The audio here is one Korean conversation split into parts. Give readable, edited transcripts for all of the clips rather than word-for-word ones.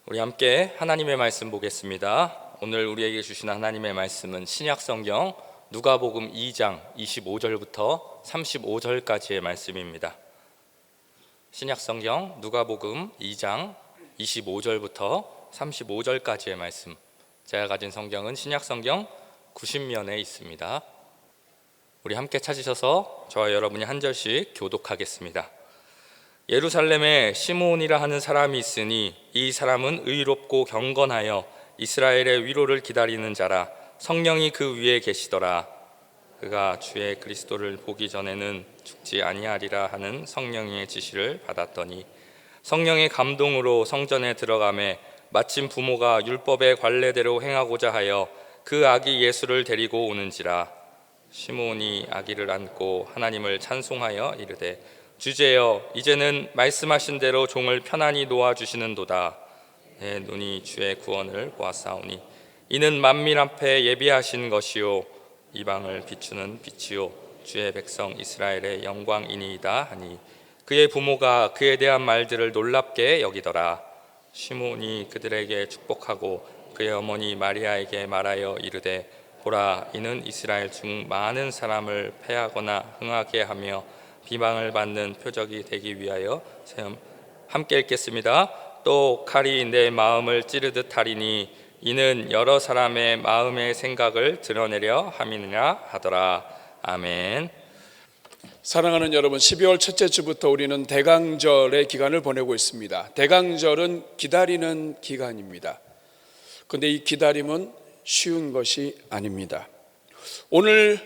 우리 함께 하나님의 말씀 보겠습니다. 오늘 우리에게 주시는 하나님의 말씀은 신약성경 누가복음 2장 25절부터 35절까지의 말씀입니다. 신약성경 누가복음 2장 25절부터 35절까지의 말씀. 제가 가진 성경은 신약성경 90면에 있습니다. 우리 함께 찾으셔서 저와 여러분이 한 절씩 교독하겠습니다. 예루살렘에 시므온이라 하는 사람이 있으니 이 사람은 의롭고 경건하여 이스라엘의 위로를 기다리는 자라. 성령이 그 위에 계시더라. 그가 주의 그리스도를 보기 전에는 죽지 아니하리라 하는 성령의 지시를 받았더니 성령의 감동으로 성전에 들어가매 마침 부모가 율법의 관례대로 행하고자 하여 그 아기 예수를 데리고 오는지라. 시므온이 아기를 안고 하나님을 찬송하여 이르되 주제여, 이제는 말씀하신 대로 종을 편안히 놓아주시는도다. 내 눈이 주의 구원을 보았사오니 이는 만민 앞에 예비하신 것이요 이방을 비추는 빛이요 주의 백성 이스라엘의 영광이니이다 하니 그의 부모가 그에 대한 말들을 놀랍게 여기더라. 시므온이 그들에게 축복하고 그의 어머니 마리아에게 말하여 이르되 보라, 이는 이스라엘 중 많은 사람을 패하거나 흥하게 하며 비방을 받는 표적이 되기 위하여 함께 읽겠습니다. 또 칼이 내 마음을 찌르듯 하리니 이는 여러 사람의 마음의 생각을 드러내려 함이니라 하더라. 아멘. 사랑하는 여러분, 12월 첫째 주부터 우리는 대강절의 기간을 보내고 있습니다. 대강절은 기다리는 기간입니다. 그런데 이 기다림은 쉬운 것이 아닙니다. 오늘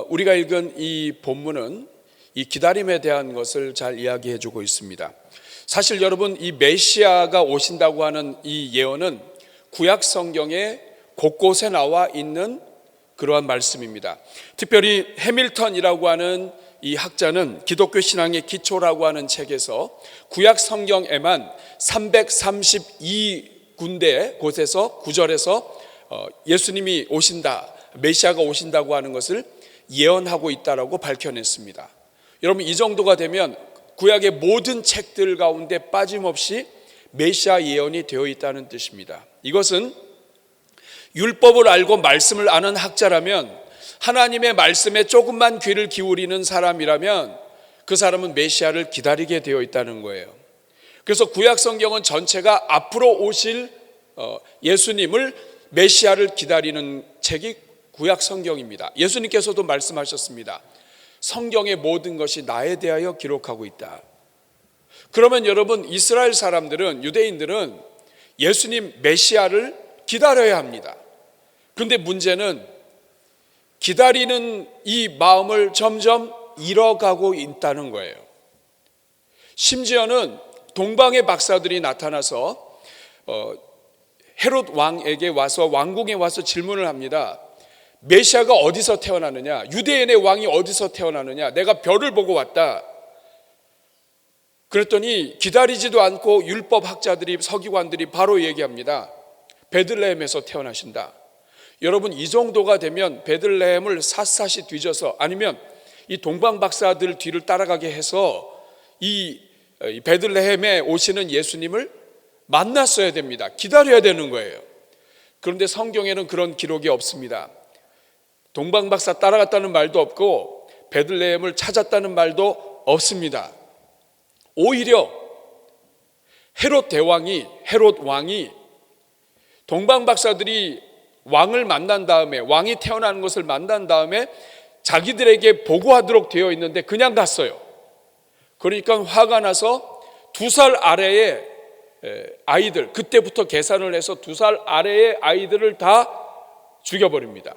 우리가 읽은 이 본문은 이 기다림에 대한 것을 잘 이야기해 주고 있습니다. 사실 여러분, 이 메시아가 오신다고 하는 이 예언은 구약 성경에 곳곳에 나와 있는 그러한 말씀입니다. 특별히 해밀턴이라고 하는 이 학자는 기독교 신앙의 기초라고 하는 책에서 구약 성경에만 332군데 곳에서 구절에서 예수님이 오신다, 메시아가 오신다고 하는 것을 예언하고 있다라고 밝혀냈습니다. 여러분, 이 정도가 되면 구약의 모든 책들 가운데 빠짐없이 메시아 예언이 되어 있다는 뜻입니다. 이것은 율법을 알고 말씀을 아는 학자라면, 하나님의 말씀에 조금만 귀를 기울이는 사람이라면 그 사람은 메시아를 기다리게 되어 있다는 거예요. 그래서 구약 성경은 전체가 앞으로 오실 예수님을, 메시아를 기다리는 책이 구약 성경입니다. 예수님께서도 말씀하셨습니다. 성경의 모든 것이 나에 대하여 기록하고 있다. 그러면 여러분, 이스라엘 사람들은, 유대인들은 예수님 메시아를 기다려야 합니다. 그런데 문제는 기다리는 이 마음을 점점 잃어가고 있다는 거예요. 심지어는 동방의 박사들이 나타나서 헤롯 왕에게 와서, 왕궁에 와서 질문을 합니다. 메시아가 어디서 태어나느냐? 유대인의 왕이 어디서 태어나느냐? 내가 별을 보고 왔다. 그랬더니 기다리지도 않고 율법학자들이, 서기관들이 바로 얘기합니다. 베들레헴에서 태어나신다. 여러분, 이 정도가 되면 베들레헴을 샅샅이 뒤져서, 아니면 이 동방 박사들 뒤를 따라가게 해서 이 베들레헴에 오시는 예수님을 만났어야 됩니다. 기다려야 되는 거예요. 그런데 성경에는 그런 기록이 없습니다. 동방 박사 따라갔다는 말도 없고 베들레헴을 찾았다는 말도 없습니다. 오히려 헤롯 왕이 동방 박사들이 왕을 만난 다음에, 왕이 태어나는 것을 만난 다음에 자기들에게 보고하도록 되어 있는데 그냥 갔어요. 그러니까 화가 나서 2살 아래의 아이들, 그때부터 계산을 해서 2살 아래의 아이들을 다 죽여버립니다.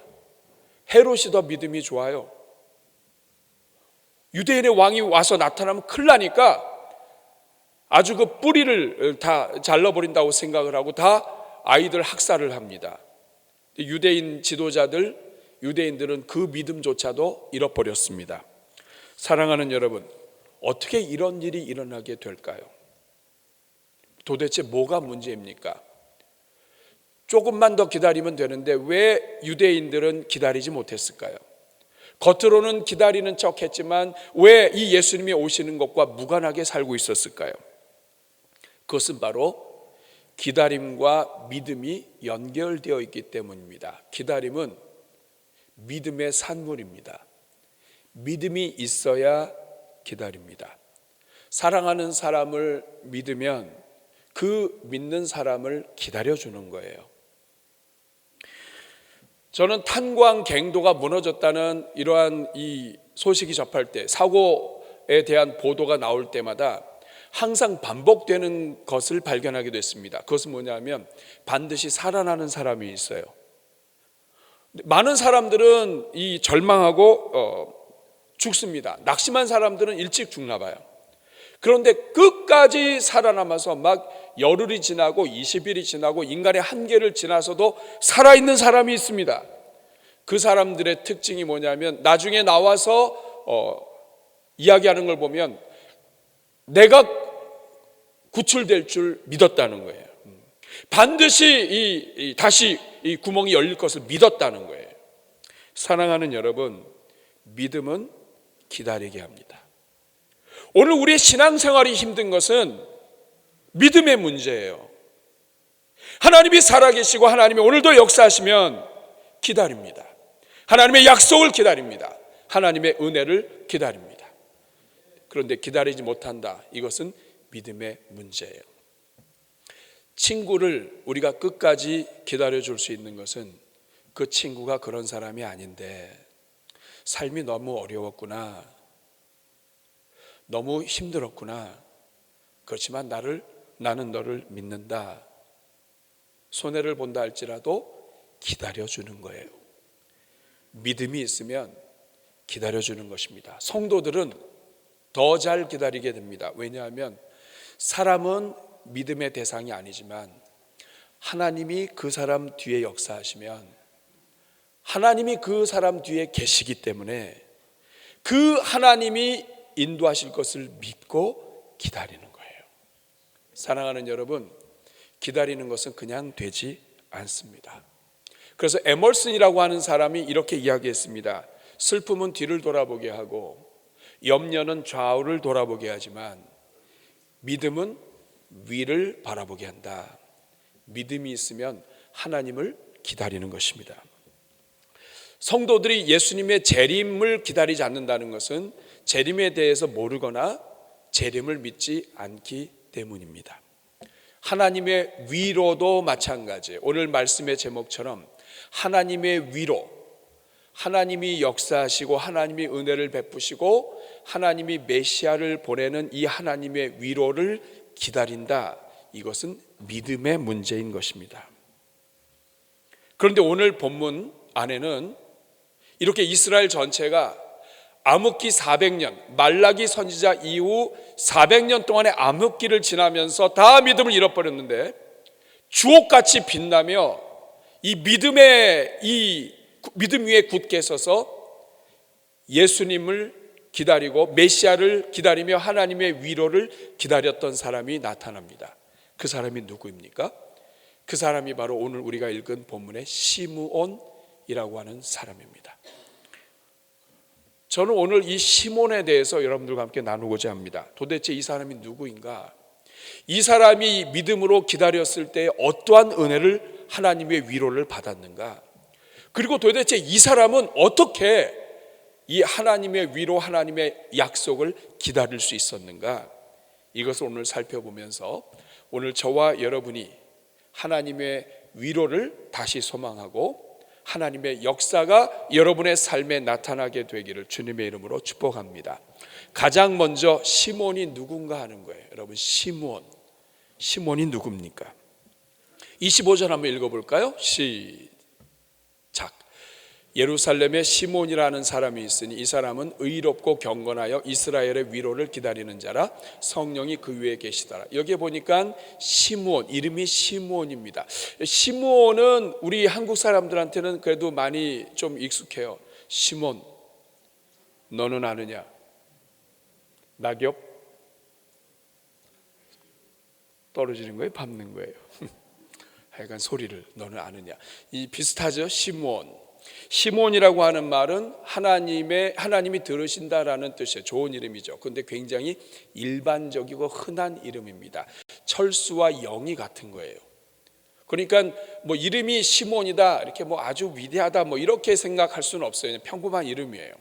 헤롯이 더 믿음이 좋아요. 유대인의 왕이 와서 나타나면 큰일 나니까 아주 그 뿌리를 다 잘라버린다고 생각을 하고 다 아이들 학살을 합니다. 유대인 지도자들, 유대인들은 그 믿음조차도 잃어버렸습니다. 사랑하는 여러분, 어떻게 이런 일이 일어나게 될까요? 도대체 뭐가 문제입니까? 조금만 더 기다리면 되는데 왜 유대인들은 기다리지 못했을까요? 겉으로는 기다리는 척 했지만 왜 이 예수님이 오시는 것과 무관하게 살고 있었을까요? 그것은 바로 기다림과 믿음이 연결되어 있기 때문입니다. 기다림은 믿음의 산물입니다. 믿음이 있어야 기다립니다. 사랑하는 사람을 믿으면 그 믿는 사람을 기다려주는 거예요. 저는 탄광갱도가 무너졌다는 이러한 이 소식이 접할 때, 사고에 대한 보도가 나올 때마다 항상 반복되는 것을 발견하게 됐습니다. 그것은 뭐냐면 반드시 살아나는 사람이 있어요. 많은 사람들은 이 절망하고 죽습니다. 낙심한 사람들은 일찍 죽나 봐요. 그런데 끝까지 살아남아서 막 열흘이 지나고 20일이 지나고 인간의 한계를 지나서도 살아있는 사람이 있습니다. 그 사람들의 특징이 뭐냐면 나중에 나와서 이야기하는 걸 보면 내가 구출될 줄 믿었다는 거예요. 반드시 다시 이 구멍이 열릴 것을 믿었다는 거예요. 사랑하는 여러분, 믿음은 기다리게 합니다. 오늘 우리의 신앙생활이 힘든 것은 믿음의 문제예요. 하나님이 살아계시고 하나님이 오늘도 역사하시면 기다립니다. 하나님의 약속을 기다립니다. 하나님의 은혜를 기다립니다. 그런데 기다리지 못한다. 이것은 믿음의 문제예요. 친구를 우리가 끝까지 기다려줄 수 있는 것은 그 친구가 그런 사람이 아닌데 삶이 너무 어려웠구나, 너무 힘들었구나, 그렇지만 나는 너를 믿는다, 손해를 본다 할지라도 기다려주는 거예요. 믿음이 있으면 기다려주는 것입니다. 성도들은 더 잘 기다리게 됩니다. 왜냐하면 사람은 믿음의 대상이 아니지만 하나님이 그 사람 뒤에 역사하시면 하나님이 그 사람 뒤에 계시기 때문에 그 하나님이 인도하실 것을 믿고 기다리는 거예요. 사랑하는 여러분, 기다리는 것은 그냥 되지 않습니다. 그래서 에멀슨이라고 하는 사람이 이렇게 이야기했습니다. 슬픔은 뒤를 돌아보게 하고 염려는 좌우를 돌아보게 하지만 믿음은 위를 바라보게 한다. 믿음이 있으면 하나님을 기다리는 것입니다. 성도들이 예수님의 재림을 기다리지 않는다는 것은 재림에 대해서 모르거나 재림을 믿지 않기 때문입니다. 하나님의 위로도 마찬가지예요. 오늘 말씀의 제목처럼 하나님의 위로, 하나님이 역사하시고 하나님이 은혜를 베푸시고 하나님이 메시아를 보내는 이 하나님의 위로를 기다린다. 이것은 믿음의 문제인 것입니다. 그런데 오늘 본문 안에는 이렇게 이스라엘 전체가 암흑기 400년, 말라기 선지자 이후 400년 동안의 암흑기를 지나면서 다 믿음을 잃어버렸는데 주옥같이 빛나며 이 믿음 위에 굳게 서서 예수님을 기다리고 메시아를 기다리며 하나님의 위로를 기다렸던 사람이 나타납니다. 그 사람이 누구입니까? 그 사람이 바로 오늘 우리가 읽은 본문의 시므온이라고 하는 사람입니다. 저는 오늘 이 시몬에 대해서 여러분들과 함께 나누고자 합니다. 도대체 이 사람이 누구인가? 이 사람이 믿음으로 기다렸을 때 어떠한 은혜를 하나님의 위로를 받았는가? 그리고 도대체 이 사람은 어떻게 이 하나님의 위로, 하나님의 약속을 기다릴 수 있었는가? 이것을 오늘 살펴보면서 오늘 저와 여러분이 하나님의 위로를 다시 소망하고 하나님의 역사가 여러분의 삶에 나타나게 되기를 주님의 이름으로 축복합니다. 가장 먼저 시몬이 누군가 하는 거예요. 여러분, 시몬이 누굽니까? 25절 한번 읽어볼까요? 시작. 예루살렘에 시몬이라는 사람이 있으니 이 사람은 의롭고 경건하여 이스라엘의 위로를 기다리는 자라, 성령이 그 위에 계시더라. 여기에 보니까 시므온, 이름이 시므온입니다. 시므온은 우리 한국 사람들한테는 그래도 많이 좀 익숙해요. 시몬, 너는 아느냐? 낙엽 떨어지는 거예요? 밟는 거예요? 하여간 소리를 너는 아느냐? 이 비슷하죠? 시몬이라고 하는 말은 하나님이 들으신다라는 뜻이에요. 좋은 이름이죠. 그런데 굉장히 일반적이고 흔한 이름입니다. 철수와 영이 같은 거예요. 그러니까 뭐 이름이 시몬이다 이렇게 뭐 아주 위대하다 뭐 이렇게 생각할 수는 없어요. 그냥 평범한 이름이에요.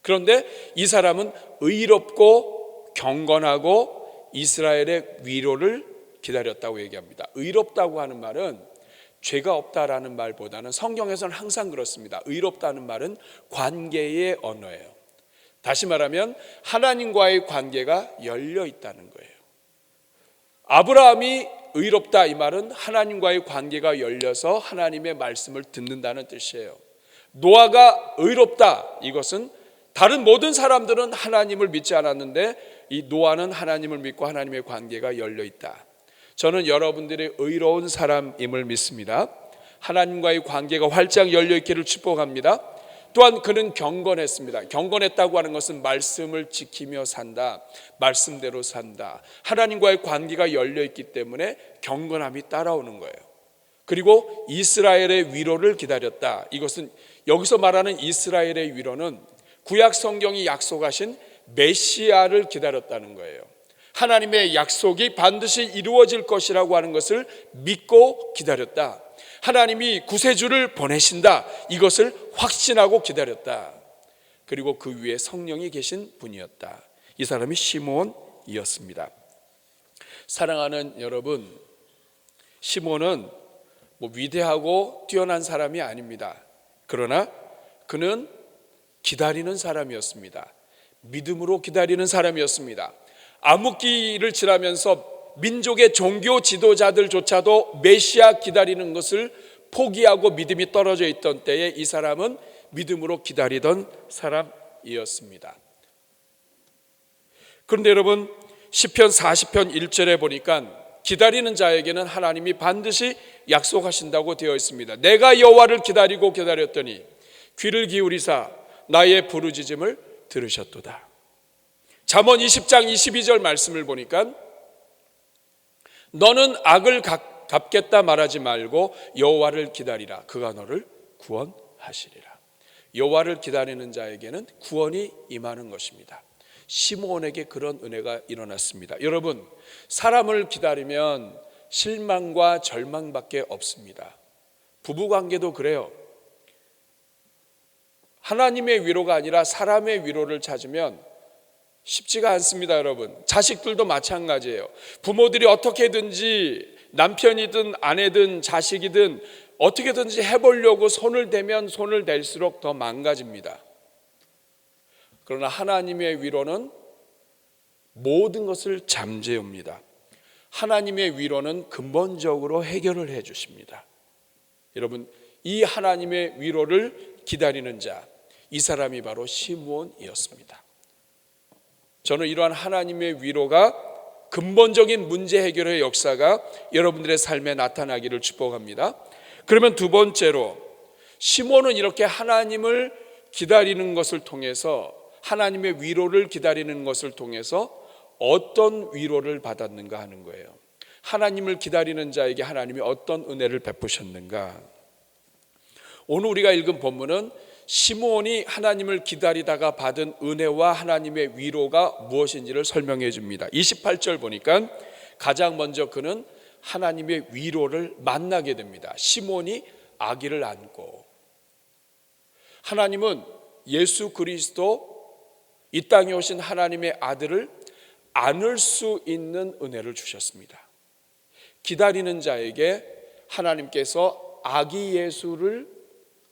그런데 이 사람은 의롭고 경건하고 이스라엘의 위로를 기다렸다고 얘기합니다. 의롭다고 하는 말은 죄가 없다라는 말보다는 성경에서는 항상 그렇습니다. 의롭다는 말은 관계의 언어예요. 다시 말하면 하나님과의 관계가 열려 있다는 거예요. 아브라함이 의롭다 이 말은 하나님과의 관계가 열려서 하나님의 말씀을 듣는다는 뜻이에요. 노아가 의롭다 이것은 다른 모든 사람들은 하나님을 믿지 않았는데 이 노아는 하나님을 믿고 하나님의 관계가 열려 있다. 저는 여러분들이 의로운 사람임을 믿습니다. 하나님과의 관계가 활짝 열려 있기를 축복합니다. 또한 그는 경건했습니다. 경건했다고 하는 것은 말씀을 지키며 산다, 말씀대로 산다. 하나님과의 관계가 열려 있기 때문에 경건함이 따라오는 거예요. 그리고 이스라엘의 위로를 기다렸다. 이것은 여기서 말하는 이스라엘의 위로는 구약 성경이 약속하신 메시아를 기다렸다는 거예요. 하나님의 약속이 반드시 이루어질 것이라고 하는 것을 믿고 기다렸다. 하나님이 구세주를 보내신다. 이것을 확신하고 기다렸다. 그리고 그 위에 성령이 계신 분이었다. 이 사람이 시몬이었습니다. 사랑하는 여러분, 시몬은 뭐 위대하고 뛰어난 사람이 아닙니다. 그러나 그는 기다리는 사람이었습니다. 믿음으로 기다리는 사람이었습니다. 암흑기를 지나면서 민족의 종교 지도자들조차도 메시아 기다리는 것을 포기하고 믿음이 떨어져 있던 때에 이 사람은 믿음으로 기다리던 사람이었습니다. 그런데 여러분 시편 40편 1절에 보니까 기다리는 자에게는 하나님이 반드시 약속하신다고 되어 있습니다. 내가 여호와를 기다리고 기다렸더니 귀를 기울이사 나의 부르짖음을 들으셨도다. 잠언 20장 22절 말씀을 보니까 너는 악을 갚겠다 말하지 말고 여호와를 기다리라. 그가 너를 구원하시리라. 여호와를 기다리는 자에게는 구원이 임하는 것입니다. 시므온에게 그런 은혜가 일어났습니다. 여러분, 사람을 기다리면 실망과 절망밖에 없습니다. 부부관계도 그래요. 하나님의 위로가 아니라 사람의 위로를 찾으면 쉽지가 않습니다. 여러분, 자식들도 마찬가지예요. 부모들이 어떻게든지 남편이든 아내든 자식이든 어떻게든지 해보려고 손을 대면 손을 댈수록 더 망가집니다. 그러나 하나님의 위로는 모든 것을 잠재웁니다. 하나님의 위로는 근본적으로 해결을 해 주십니다. 여러분, 이 하나님의 위로를 기다리는 자, 이 사람이 바로 시므온이었습니다. 저는 이러한 하나님의 위로가 근본적인 문제 해결의 역사가 여러분들의 삶에 나타나기를 축복합니다. 그러면 두 번째로 시므온은 이렇게 하나님을 기다리는 것을 통해서 하나님의 위로를 기다리는 것을 통해서 어떤 위로를 받았는가 하는 거예요. 하나님을 기다리는 자에게 하나님이 어떤 은혜를 베푸셨는가. 오늘 우리가 읽은 본문은 시므온이 하나님을 기다리다가 받은 은혜와 하나님의 위로가 무엇인지를 설명해 줍니다. 28절 보니까 가장 먼저 그는 하나님의 위로를 만나게 됩니다. 시므온이 아기를 안고, 하나님은 예수 그리스도 이 땅에 오신 하나님의 아들을 안을 수 있는 은혜를 주셨습니다. 기다리는 자에게 하나님께서 아기 예수를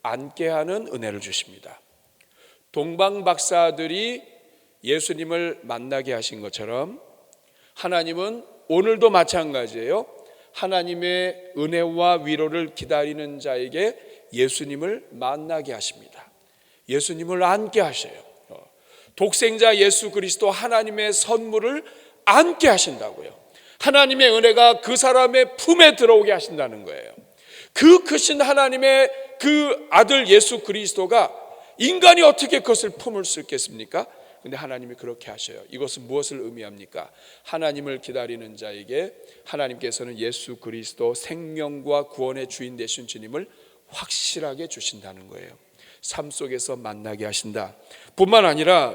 안게 하는 은혜를 주십니다. 동방 박사들이 예수님을 만나게 하신 것처럼 하나님은 오늘도 마찬가지예요. 하나님의 은혜와 위로를 기다리는 자에게 예수님을 만나게 하십니다. 예수님을 안게 하셔요. 독생자 예수 그리스도 하나님의 선물을 안게 하신다고요. 하나님의 은혜가 그 사람의 품에 들어오게 하신다는 거예요. 그 크신 하나님의 그 아들 예수 그리스도가 인간이 어떻게 그것을 품을 수 있겠습니까? 근데 하나님이 그렇게 하셔요. 이것은 무엇을 의미합니까? 하나님을 기다리는 자에게 하나님께서는 예수 그리스도 생명과 구원의 주인 되신 주님을 확실하게 주신다는 거예요. 삶 속에서 만나게 하신다. 뿐만 아니라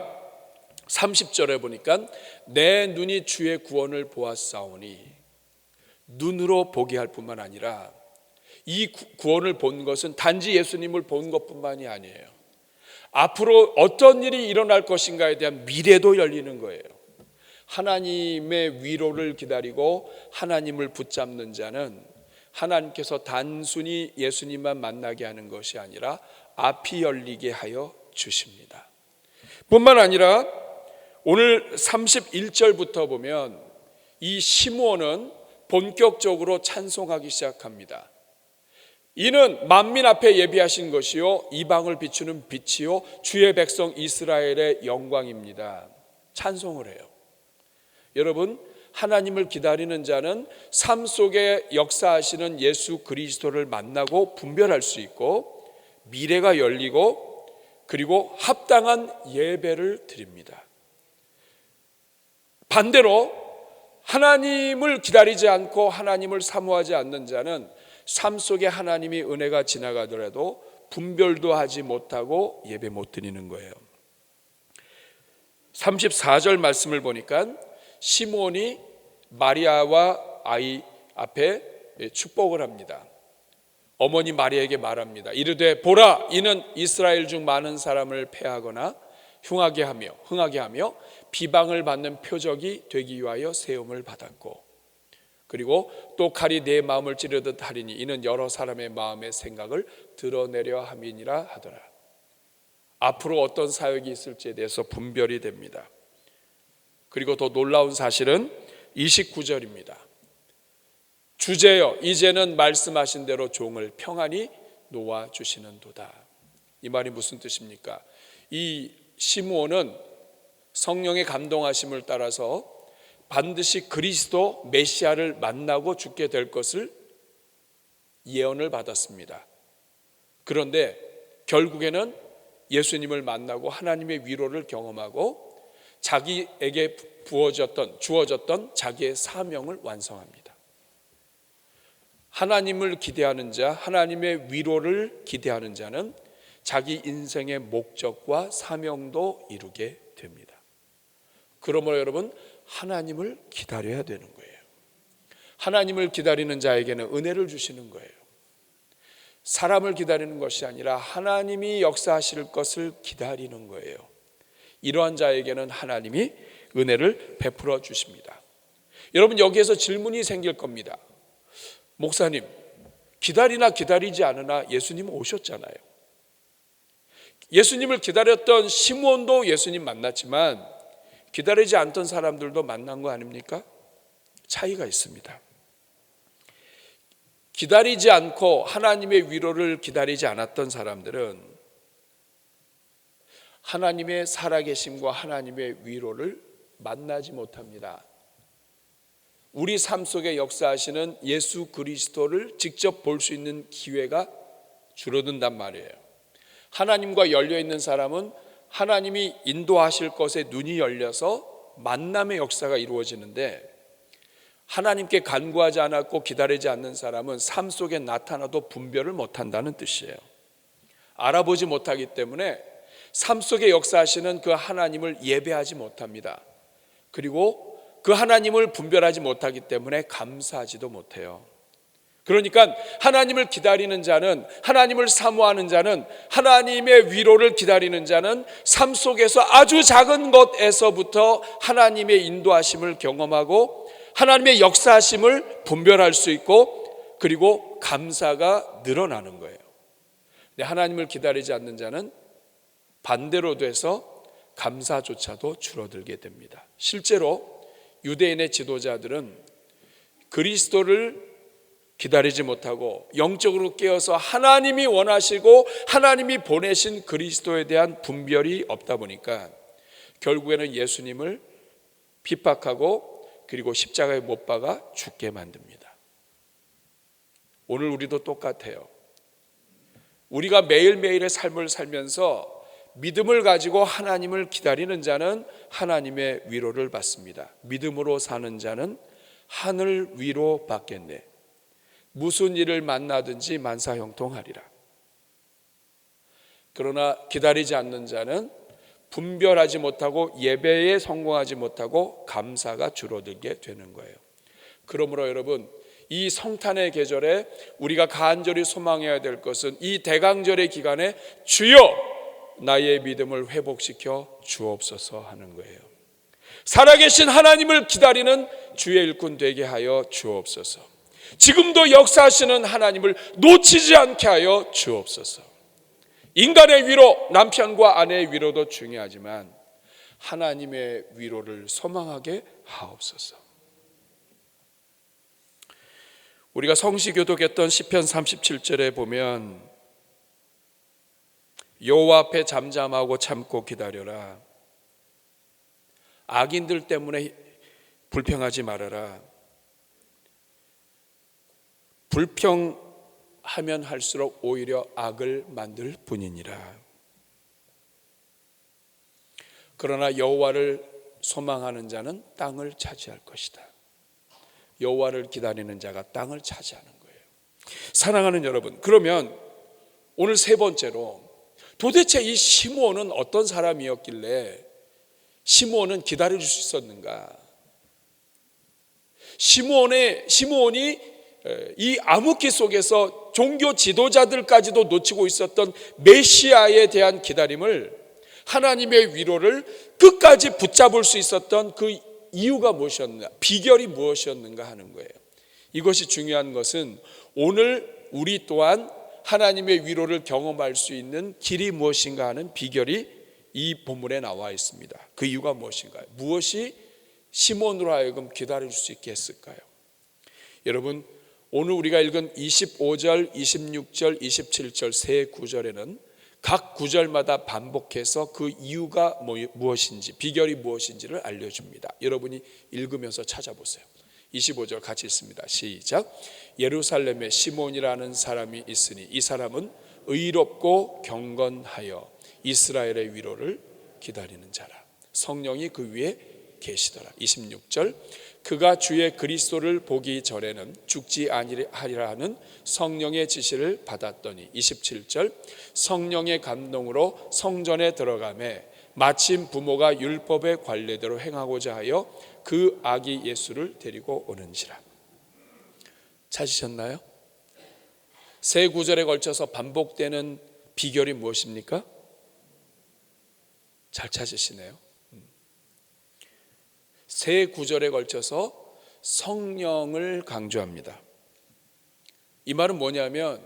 30절에 보니까 내 눈이 주의 구원을 보았사오니, 눈으로 보게 할 뿐만 아니라 이 구원을 본 것은 단지 예수님을 본 것뿐만이 아니에요. 앞으로 어떤 일이 일어날 것인가에 대한 미래도 열리는 거예요. 하나님의 위로를 기다리고 하나님을 붙잡는 자는 하나님께서 단순히 예수님만 만나게 하는 것이 아니라 앞이 열리게 하여 주십니다. 뿐만 아니라 오늘 31절부터 보면 이 시므온은 본격적으로 찬송하기 시작합니다. 이는 만민 앞에 예비하신 것이요 이방을 비추는 빛이요 주의 백성 이스라엘의 영광입니다. 찬송을 해요. 여러분, 하나님을 기다리는 자는 삶 속에 역사하시는 예수 그리스도를 만나고 분별할 수 있고 미래가 열리고 그리고 합당한 예배를 드립니다. 반대로 하나님을 기다리지 않고 하나님을 사모하지 않는 자는 삶 속에 하나님이 은혜가 지나가더라도 분별도 하지 못하고 예배 못 드리는 거예요. 34절 말씀을 보니까 시므온이 마리아와 아이 앞에 축복을 합니다. 어머니 마리아에게 말합니다. 이르되 보라, 이는 이스라엘 중 많은 사람을 패하거나 흥하게 하며 비방을 받는 표적이 되기 위하여 세움을 받았고, 그리고 또 칼이 내 마음을 찌르듯 하리니 이는 여러 사람의 마음의 생각을 드러내려 함이니라 하더라. 앞으로 어떤 사역이 있을지에 대해서 분별이 됩니다. 그리고 더 놀라운 사실은 29절입니다. 주제여 이제는 말씀하신 대로 종을 평안히 놓아주시는도다. 이 말이 무슨 뜻입니까? 이 시므온은 성령의 감동하심을 따라서 반드시 그리스도 메시아를 만나고 죽게 될 것을 예언을 받았습니다. 그런데 결국에는 예수님을 만나고 하나님의 위로를 경험하고 자기에게 주어졌던 자기의 사명을 완성합니다. 하나님을 기대하는 자, 하나님의 위로를 기대하는 자는 자기 인생의 목적과 사명도 이루게 됩니다. 그러므로 여러분, 하나님을 기다려야 되는 거예요. 하나님을 기다리는 자에게는 은혜를 주시는 거예요. 사람을 기다리는 것이 아니라 하나님이 역사하실 것을 기다리는 거예요. 이러한 자에게는 하나님이 은혜를 베풀어 주십니다. 여러분, 여기에서 질문이 생길 겁니다. 목사님, 기다리나 기다리지 않으나 예수님 오셨잖아요. 예수님을 기다렸던 시므온도 예수님 만났지만 기다리지 않던 사람들도 만난 거 아닙니까? 차이가 있습니다. 기다리지 않고 하나님의 위로를 기다리지 않았던 사람들은 하나님의 살아계심과 하나님의 위로를 만나지 못합니다. 우리 삶 속에 역사하시는 예수 그리스도를 직접 볼 수 있는 기회가 줄어든단 말이에요. 하나님과 열려있는 사람은 하나님이 인도하실 것에 눈이 열려서 만남의 역사가 이루어지는데, 하나님께 간구하지 않았고 기다리지 않는 사람은 삶 속에 나타나도 분별을 못한다는 뜻이에요. 알아보지 못하기 때문에 삶 속에 역사하시는 그 하나님을 예배하지 못합니다. 그리고 그 하나님을 분별하지 못하기 때문에 감사하지도 못해요. 그러니까 하나님을 기다리는 자는, 하나님을 사모하는 자는, 하나님의 위로를 기다리는 자는 삶 속에서 아주 작은 것에서부터 하나님의 인도하심을 경험하고 하나님의 역사하심을 분별할 수 있고, 그리고 감사가 늘어나는 거예요. 근데 하나님을 기다리지 않는 자는 반대로 돼서 감사조차도 줄어들게 됩니다. 실제로 유대인의 지도자들은 그리스도를 기다리지 못하고 영적으로 깨어서 하나님이 원하시고 하나님이 보내신 그리스도에 대한 분별이 없다 보니까 결국에는 예수님을 핍박하고 그리고 십자가에 못 박아 죽게 만듭니다. 오늘 우리도 똑같아요. 우리가 매일매일의 삶을 살면서 믿음을 가지고 하나님을 기다리는 자는 하나님의 위로를 받습니다. 믿음으로 사는 자는 하늘 위로 받겠네. 무슨 일을 만나든지 만사형통하리라. 그러나 기다리지 않는 자는 분별하지 못하고 예배에 성공하지 못하고 감사가 줄어들게 되는 거예요. 그러므로 여러분, 이 성탄의 계절에 우리가 간절히 소망해야 될 것은 이 대강절의 기간에 주여 나의 믿음을 회복시켜 주옵소서 하는 거예요. 살아계신 하나님을 기다리는 주의 일꾼 되게 하여 주옵소서. 지금도 역사하시는 하나님을 놓치지 않게 하여 주옵소서. 인간의 위로, 남편과 아내의 위로도 중요하지만 하나님의 위로를 소망하게 하옵소서. 우리가 성시교독했던 시편 37절에 보면 여호와 앞에 잠잠하고 참고 기다려라. 악인들 때문에 불평하지 말아라. 불평하면 할수록 오히려 악을 만들 뿐이니라. 그러나 여호와를 소망하는 자는 땅을 차지할 것이다. 여호와를 기다리는 자가 땅을 차지하는 거예요. 사랑하는 여러분, 그러면 오늘 세 번째로 도대체 이 시므온은 어떤 사람이었길래 시므온은 기다릴 수 있었는가? 시므온이 이 암흑기 속에서 종교 지도자들까지도 놓치고 있었던 메시아에 대한 기다림을, 하나님의 위로를 끝까지 붙잡을 수 있었던 그 이유가 무엇이었는가, 비결이 무엇이었는가 하는 거예요. 이것이 중요한 것은 오늘 우리 또한 하나님의 위로를 경험할 수 있는 길이 무엇인가 하는 비결이 이 본문에 나와 있습니다. 그 이유가 무엇인가요? 무엇이 시므온으로 하여금 기다릴 수 있게 했을까요? 여러분, 오늘 우리가 읽은 25절, 26절, 27절 세 구절에는 각 구절마다 반복해서 그 이유가 무엇인지, 비결이 무엇인지를 알려줍니다. 여러분이 읽으면서 찾아보세요. 25절 같이 읽습니다. 시작. 예루살렘에 시몬이라는 사람이 있으니 이 사람은 의롭고 경건하여 이스라엘의 위로를 기다리는 자라. 성령이 그 위에 계시더라. 26절. 그가 주의 그리스도를 보기 전에는 죽지 아니하리라 하는 성령의 지시를 받았더니 27절. 성령의 감동으로 성전에 들어가매 마침 부모가 율법의 관례대로 행하고자 하여 그 아기 예수를 데리고 오는지라. 찾으셨나요? 세 구절에 걸쳐서 반복되는 비결이 무엇입니까? 잘 찾으시네요. 세 구절에 걸쳐서 성령을 강조합니다. 이 말은 뭐냐면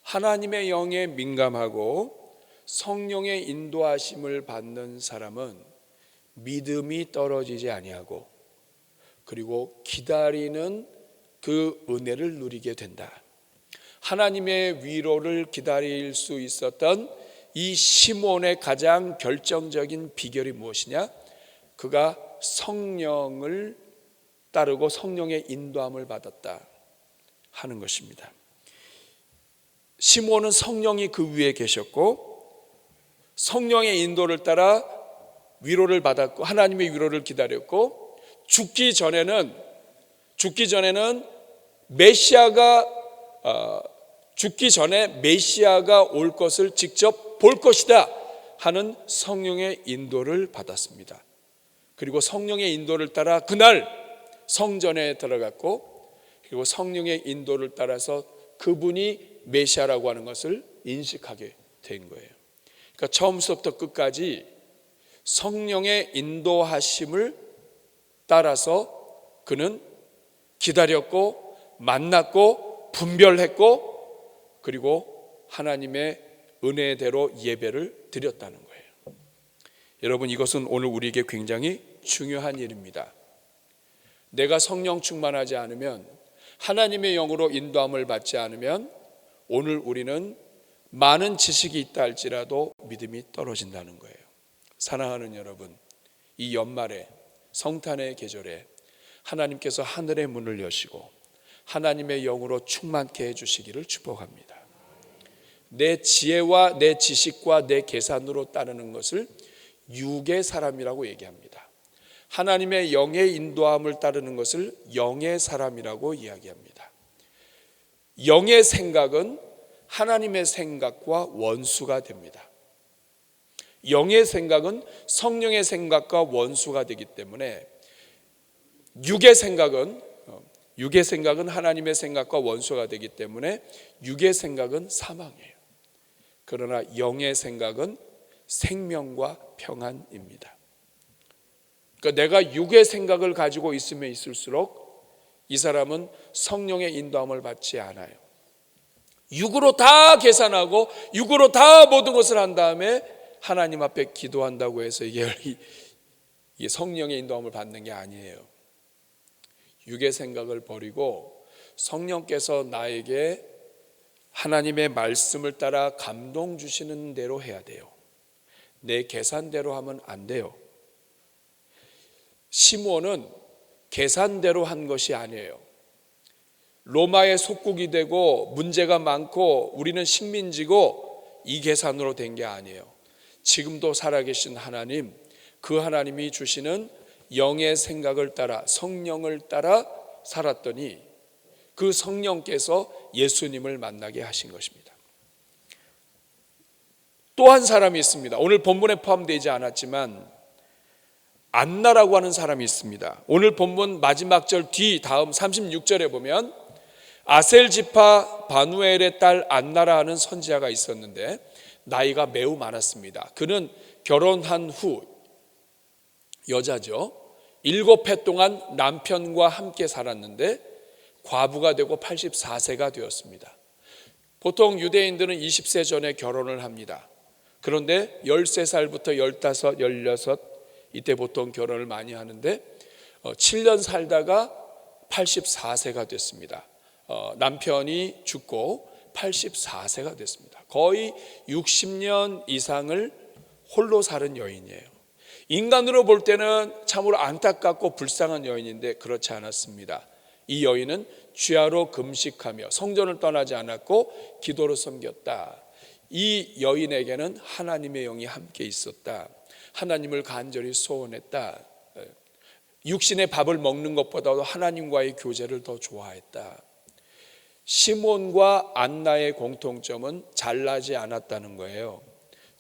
하나님의 영에 민감하고 성령의 인도하심을 받는 사람은 믿음이 떨어지지 아니하고 그리고 기다리는 그 은혜를 누리게 된다. 하나님의 위로를 기다릴 수 있었던 이 시몬의 가장 결정적인 비결이 무엇이냐? 그가 성령을 따르고 성령의 인도함을 받았다 하는 것입니다. 시몬은 성령이 그 위에 계셨고 성령의 인도를 따라 위로를 받았고 하나님의 위로를 기다렸고 죽기 전에는 죽기 전에 메시아가 올 것을 직접 볼 것이다 하는 성령의 인도를 받았습니다. 그리고 성령의 인도를 따라 그날 성전에 들어갔고 그리고 성령의 인도를 따라서 그분이 메시아라고 하는 것을 인식하게 된 거예요. 그러니까 처음부터 끝까지 성령의 인도하심을 따라서 그는 기다렸고 만났고 분별했고 그리고 하나님의 은혜대로 예배를 드렸다는 거예요. 여러분, 이것은 오늘 우리에게 굉장히 중요한 일입니다. 내가 성령 충만하지 않으면, 하나님의 영으로 인도함을 받지 않으면 오늘 우리는 많은 지식이 있다 할지라도 믿음이 떨어진다는 거예요. 사랑하는 여러분, 이 연말에 성탄의 계절에 하나님께서 하늘의 문을 여시고 하나님의 영으로 충만케 해주시기를 축복합니다. 내 지혜와 내 지식과 내 계산으로 따르는 것을 육의 사람이라고 얘기합니다. 하나님의 영의 인도함을 따르는 것을 영의 사람이라고 이야기합니다. 영의 생각은 하나님의 생각과 원수가 됩니다. 영의 생각은 성령의 생각과 원수가 되기 때문에 육의 생각은 육의 생각은 하나님의 생각과 원수가 되기 때문에 육의 생각은 사망이에요. 그러나 영의 생각은 생명과 평안입니다. 그러니까 내가 육의 생각을 가지고 있으면 있을수록 이 사람은 성령의 인도함을 받지 않아요. 육으로 다 계산하고 육으로 다 모든 것을 한 다음에 하나님 앞에 기도한다고 해서 이게 성령의 인도함을 받는 게 아니에요. 육의 생각을 버리고 성령께서 나에게 하나님의 말씀을 따라 감동 주시는 대로 해야 돼요. 내 계산대로 하면 안 돼요. 시므온은 계산대로 한 것이 아니에요. 로마의 속국이 되고 문제가 많고 우리는 식민지고 이 계산으로 된 게 아니에요. 지금도 살아계신 하나님, 그 하나님이 주시는 영의 생각을 따라 성령을 따라 살았더니 그 성령께서 예수님을 만나게 하신 것입니다. 또 한 사람이 있습니다. 오늘 본문에 포함되지 않았지만 안나라고 하는 사람이 있습니다. 오늘 본문 마지막 절 뒤 다음 36절에 보면 아셀 지파 바누엘의 딸 안나라 하는 선지자가 있었는데 나이가 매우 많았습니다. 그는 결혼한 후 여자죠. 7해 동안 남편과 함께 살았는데 과부가 되고 84세가 되었습니다. 보통 유대인들은 20세 전에 결혼을 합니다. 그런데 13살부터 15, 16 이때 보통 결혼을 많이 하는데 7년 살다가 84세가 됐습니다. 남편이 죽고 84세가 됐습니다. 거의 60년 이상을 홀로 사는 여인이에요. 인간으로 볼 때는 참으로 안타깝고 불쌍한 여인인데 그렇지 않았습니다. 이 여인은 주야로 금식하며 성전을 떠나지 않았고 기도로 섬겼다. 이 여인에게는 하나님의 영이 함께 있었다. 하나님을 간절히 소원했다. 육신의 밥을 먹는 것보다도 하나님과의 교제를 더 좋아했다. 시몬과 안나의 공통점은 잘나지 않았다는 거예요.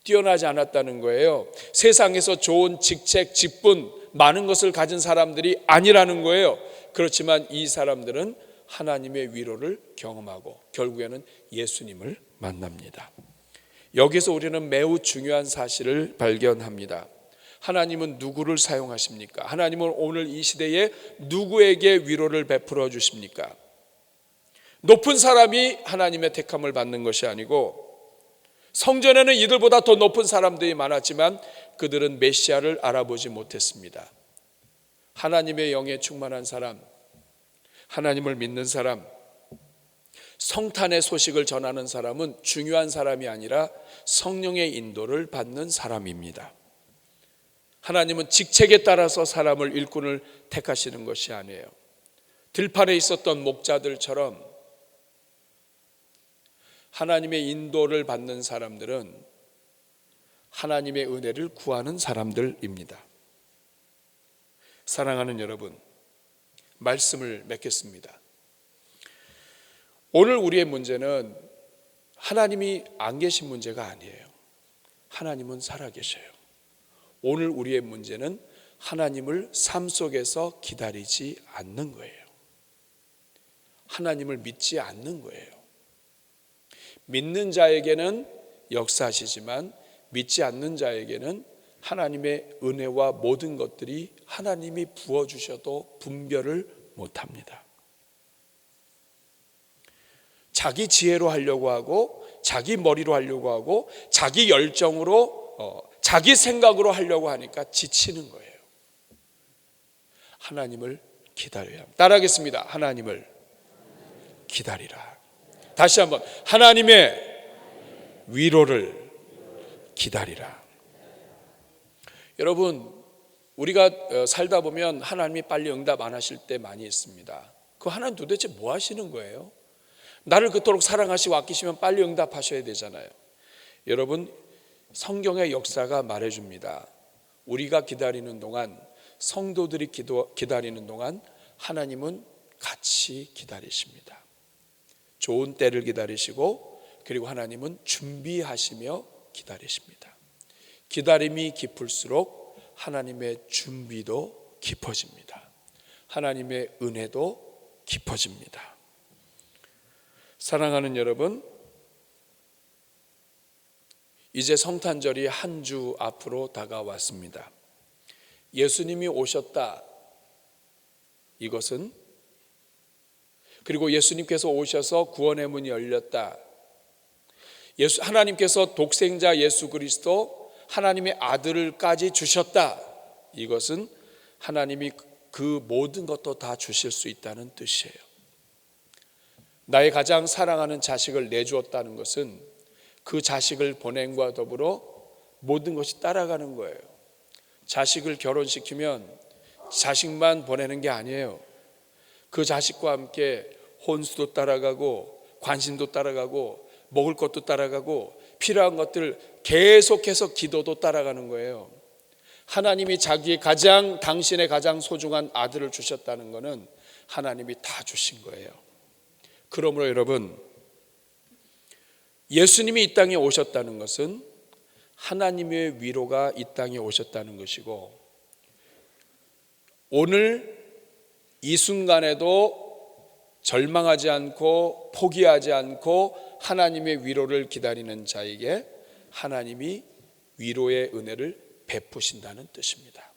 뛰어나지 않았다는 거예요. 세상에서 좋은 직책, 직분, 많은 것을 가진 사람들이 아니라는 거예요. 그렇지만 이 사람들은 하나님의 위로를 경험하고 결국에는 예수님을 만납니다. 여기서 우리는 매우 중요한 사실을 발견합니다. 하나님은 누구를 사용하십니까? 하나님은 오늘 이 시대에 누구에게 위로를 베풀어 주십니까? 높은 사람이 하나님의 택함을 받는 것이 아니고 성전에는 이들보다 더 높은 사람들이 많았지만 그들은 메시아를 알아보지 못했습니다. 하나님의 영에 충만한 사람, 하나님을 믿는 사람, 성탄의 소식을 전하는 사람은 중요한 사람이 아니라 성령의 인도를 받는 사람입니다. 하나님은 직책에 따라서 사람을 일꾼을 택하시는 것이 아니에요. 들판에 있었던 목자들처럼 하나님의 인도를 받는 사람들은 하나님의 은혜를 구하는 사람들입니다. 사랑하는 여러분, 말씀을 맺겠습니다. 오늘 우리의 문제는 하나님이 안 계신 문제가 아니에요. 하나님은 살아계셔요. 오늘 우리의 문제는 하나님을 삶 속에서 기다리지 않는 거예요. 하나님을 믿지 않는 거예요. 믿는 자에게는 역사하시지만 믿지 않는 자에게는 하나님의 은혜와 모든 것들이 하나님이 부어주셔도 분별을 못합니다. 자기 지혜로 하려고 하고 자기 머리로 하려고 하고 자기 열정으로 자기 생각으로 하려고 하니까 지치는 거예요. 하나님을 기다려야 합니다. 따라하겠습니다. 하나님을 기다리라. 다시 한번 하나님의 위로를 기다리라. 여러분, 우리가 살다 보면 하나님이 빨리 응답 안 하실 때 많이 있습니다. 그 하나님 도대체 뭐 하시는 거예요? 나를 그토록 사랑하시고 아끼시면 빨리 응답하셔야 되잖아요. 여러분, 성경의 역사가 말해줍니다. 우리가 기다리는 동안, 성도들이 기다리는 동안 하나님은 같이 기다리십니다. 좋은 때를 기다리시고 그리고 하나님은 준비하시며 기다리십니다. 기다림이 깊을수록 하나님의 준비도 깊어집니다. 하나님의 은혜도 깊어집니다. 사랑하는 여러분, 이제 성탄절이 한 주 앞으로 다가왔습니다. 예수님이 오셨다. 이것은, 그리고 예수님께서 오셔서 구원의 문이 열렸다. 하나님께서 독생자 예수 그리스도 하나님의 아들을까지 주셨다. 이것은 하나님이 그 모든 것도 다 주실 수 있다는 뜻이에요. 나의 가장 사랑하는 자식을 내주었다는 것은 그 자식을 보냄과 더불어 모든 것이 따라가는 거예요. 자식을 결혼시키면 자식만 보내는 게 아니에요. 그 자식과 함께 혼수도 따라가고 관심도 따라가고 먹을 것도 따라가고 필요한 것들 계속해서 기도도 따라가는 거예요. 하나님이 당신의 가장 소중한 아들을 주셨다는 것은 하나님이 다 주신 거예요. 그러므로 여러분, 예수님이 이 땅에 오셨다는 것은 하나님의 위로가 이 땅에 오셨다는 것이고, 오늘 이 순간에도 절망하지 않고 포기하지 않고 하나님의 위로를 기다리는 자에게 하나님이 위로의 은혜를 베푸신다는 뜻입니다.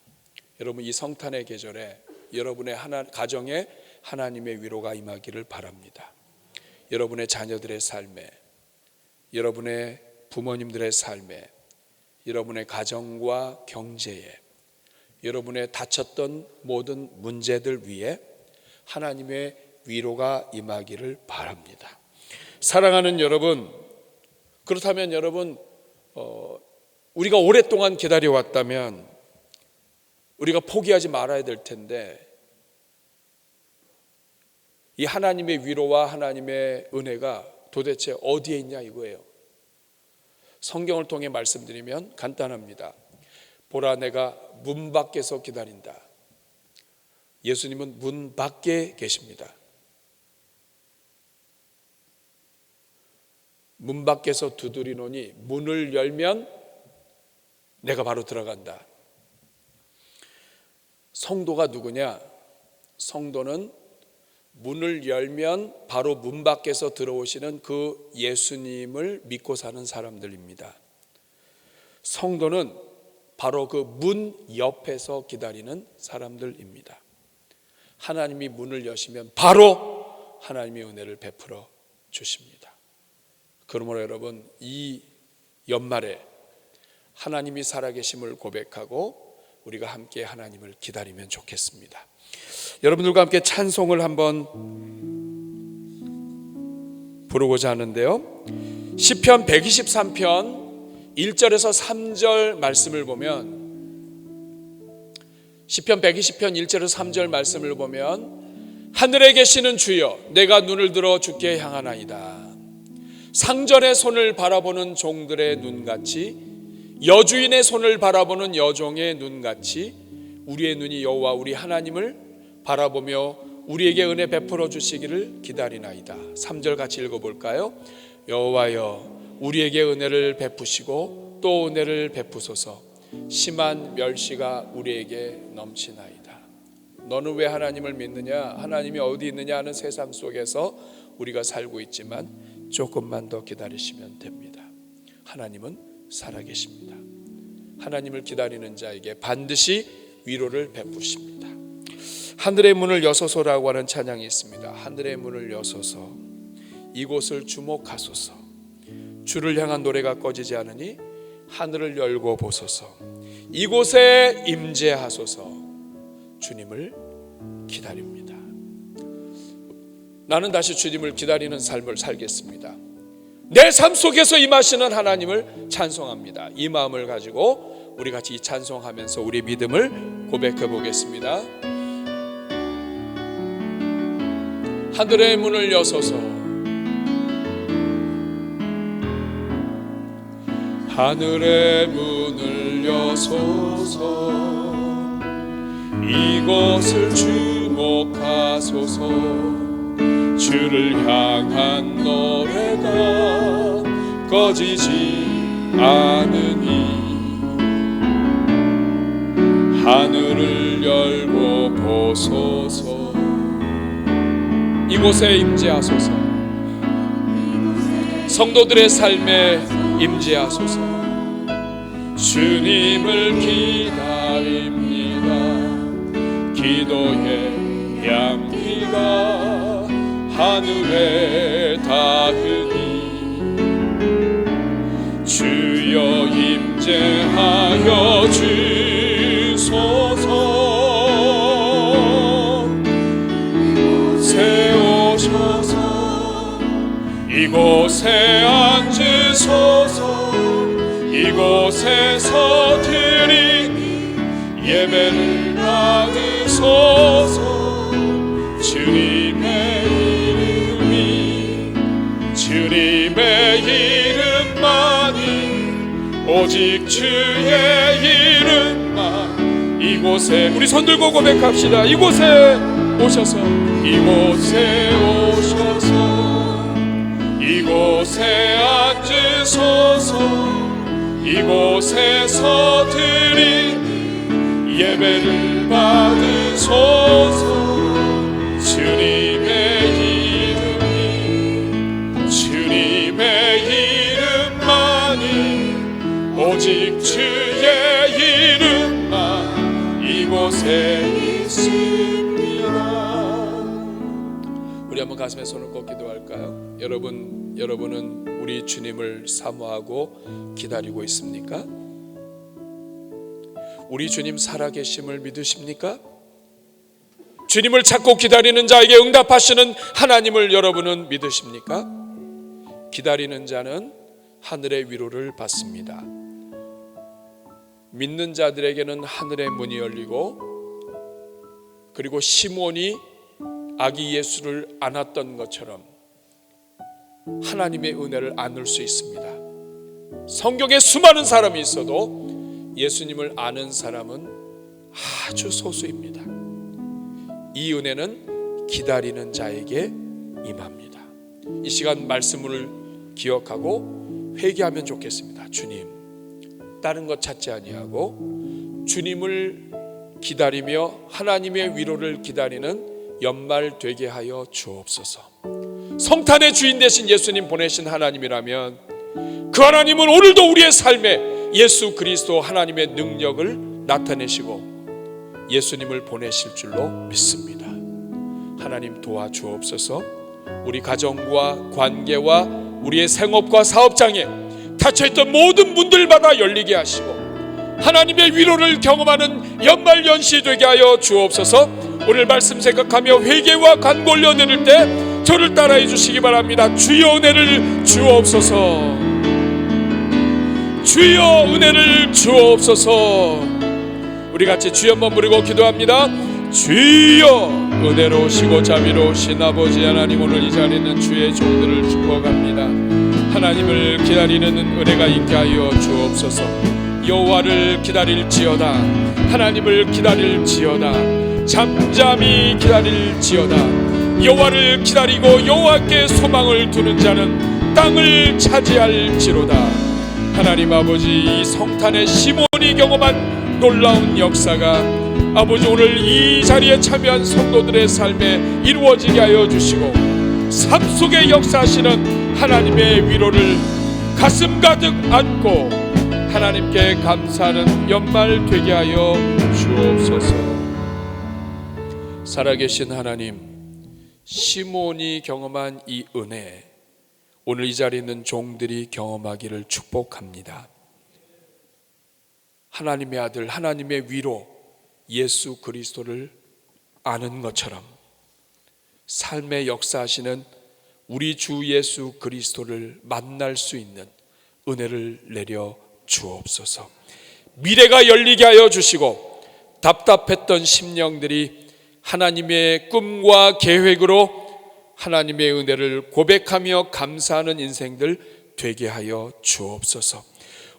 여러분, 이 성탄의 계절에 여러분의 가정에 하나님의 위로가 임하기를 바랍니다. 여러분의 자녀들의 삶에, 여러분의 부모님들의 삶에, 여러분의 가정과 경제에, 여러분의 다쳤던 모든 문제들 위에 하나님의 위로가 임하기를 바랍니다. 사랑하는 여러분, 그렇다면 여러분, 우리가 오랫동안 기다려왔다면 우리가 포기하지 말아야 될 텐데, 이 하나님의 위로와 하나님의 은혜가 도대체 어디에 있냐 이거예요. 성경을 통해 말씀드리면 간단합니다. 보라, 내가 문 밖에서 기다린다. 예수님은 문 밖에 계십니다. 문 밖에서 두드리노니 문을 열면 내가 바로 들어간다. 성도가 누구냐? 성도는 문을 열면 바로 문 밖에서 들어오시는 그 예수님을 믿고 사는 사람들입니다. 성도는 바로 그 문 옆에서 기다리는 사람들입니다. 하나님이 문을 여시면 바로 하나님의 은혜를 베풀어 주십니다. 그러므로 여러분, 이 연말에 하나님이 살아계심을 고백하고 우리가 함께 하나님을 기다리면 좋겠습니다. 여러분들과 함께 찬송을 한번 부르고자 하는데요, 시편 123편 1절에서 3절 말씀을 보면, 시편 120편 1절에서 3절 말씀을 보면, 하늘에 계시는 주여, 내가 눈을 들어 주께 향하나이다. 상전의 손을 바라보는 종들의 눈같이, 여주인의 손을 바라보는 여종의 눈같이 우리의 눈이 여호와 우리 하나님을 바라보며 우리에게 은혜 베풀어 주시기를 기다리나이다. 3절 같이 읽어볼까요? 여호와여, 우리에게 은혜를 베푸시고 또 은혜를 베푸소서. 심한 멸시가 우리에게 넘치나이다. 너는 왜 하나님을 믿느냐? 하나님이 어디 있느냐 하는 세상 속에서 우리가 살고 있지만 조금만 더 기다리시면 됩니다. 하나님은 살아계십니다. 하나님을 기다리는 자에게 반드시 위로를 베푸십니다. 하늘의 문을 여소서라고 하는 찬양이 있습니다. 하늘의 문을 여소서, 이곳을 주목하소서. 주를 향한 노래가 꺼지지 않으니 하늘을 열고 보소서. 이곳에 임재하소서. 주님을 기다립니다. 나는 다시 주님을 기다리는 삶을 살겠습니다. 내 삶 속에서 임하시는 하나님을 찬송합니다. 이 마음을 가지고 우리 같이 찬송하면서 우리 믿음을 고백해 보겠습니다. 하늘의 문을 여소서, 하늘의 문을 여소서. 이곳을 주목하소서. 주를 향한 노래가 꺼지지 않으니 하늘을 열고 보소서. 이곳에 임재하소서. 성도들의 삶에 임재하소서. 주님을 기다립니다. 기도의 향기가 하늘에 닿으니 주여 임재하여 주소서. 이곳에 오셔서 이곳에 앉으소서. 이곳에서 드리니 예배를 받으소서. 주님의 이름만이 오직 주의 이름만. 이곳에 우리 손 들고 고백합시다. 이곳에 오셔서 이곳에 앉으소서. 이곳에서 드리니 예배를 받으소서. 주님의 이름만이 오직 주의 이름만 이곳에 있습니다. 우리 한번 가슴에 손을 꼭 기도할까요? 여러분은 우리 주님을 사모하고 기다리고 있습니까? 우리 주님 살아계심을 믿으십니까? 주님을 찾고 기다리는 자에게 응답하시는 하나님을 여러분은 믿으십니까? 기다리는 자는 하늘의 위로를 받습니다. 믿는 자들에게는 하늘의 문이 열리고, 그리고 시몬이 아기 예수를 안았던 것처럼 하나님의 은혜를 안을 수 있습니다. 성경에 수많은 사람이 있어도 예수님을 아는 사람은 아주 소수입니다. 이 은혜는 기다리는 자에게 임합니다. 이 시간 말씀을 기억하고 회개하면 좋겠습니다. 주님, 다른 것 찾지 아니하고 주님을 기다리며 하나님의 위로를 기다리는 연말 되게 하여 주옵소서. 성탄의 주인 되신 예수님 보내신 하나님이라면 그 하나님은 오늘도 우리의 삶에 예수 그리스도 하나님의 능력을 나타내시고 예수님을 보내실 줄로 믿습니다. 하나님 도와주옵소서. 우리 가정과 관계와 우리의 생업과 사업장에 닫혀있던 모든 문들마다 열리게 하시고 하나님의 위로를 경험하는 연말연시 되게 하여 주옵소서. 오늘 말씀 생각하며 회개와 간구 올려드릴 때 저를 따라해 주시기 바랍니다. 주여 은혜를 주옵소서. 주여 은혜를 주옵소서. 우리 같이 주여 한번 부르고 기도합니다. 주여 은혜로우시고 자비로우신 아버지 하나님, 오늘 이 자리에 있는 주의 종들을 축복합니다. 하나님을 기다리는 은혜가 있게 하여 주옵소서. 여호와를 기다릴지어다. 하나님을 기다릴지어다. 잠잠히 기다릴지어다. 여호와를 기다리고 여호와께 소망을 두는 자는 땅을 차지할지로다. 하나님 아버지, 이 성탄의 시몬이 경험한 놀라운 역사가 아버지 오늘 이 자리에 참여한 성도들의 삶에 이루어지게 하여 주시고 삶 속에 역사하시는 하나님의 위로를 가슴 가득 안고 하나님께 감사하는 연말 되게 하여 주옵소서. 살아계신 하나님, 시몬이 경험한 이 은혜 오늘 이 자리에 있는 종들이 경험하기를 축복합니다. 하나님의 아들, 하나님의 위로 예수 그리스도를 아는 것처럼 삶의 역사하시는 우리 주 예수 그리스도를 만날 수 있는 은혜를 내려 주옵소서. 미래가 열리게 하여 주시고 답답했던 심령들이 하나님의 꿈과 계획으로 하나님의 은혜를 고백하며 감사하는 인생들 되게 하여 주옵소서.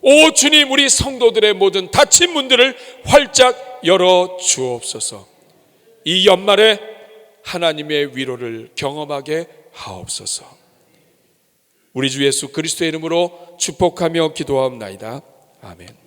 오 주님, 우리 성도들의 모든 닫힌 문들을 활짝 열어 주옵소서. 이 연말에 하나님의 위로를 경험하게 하옵소서. 우리 주 예수 그리스도의 이름으로 축복하며 기도하옵나이다. 아멘.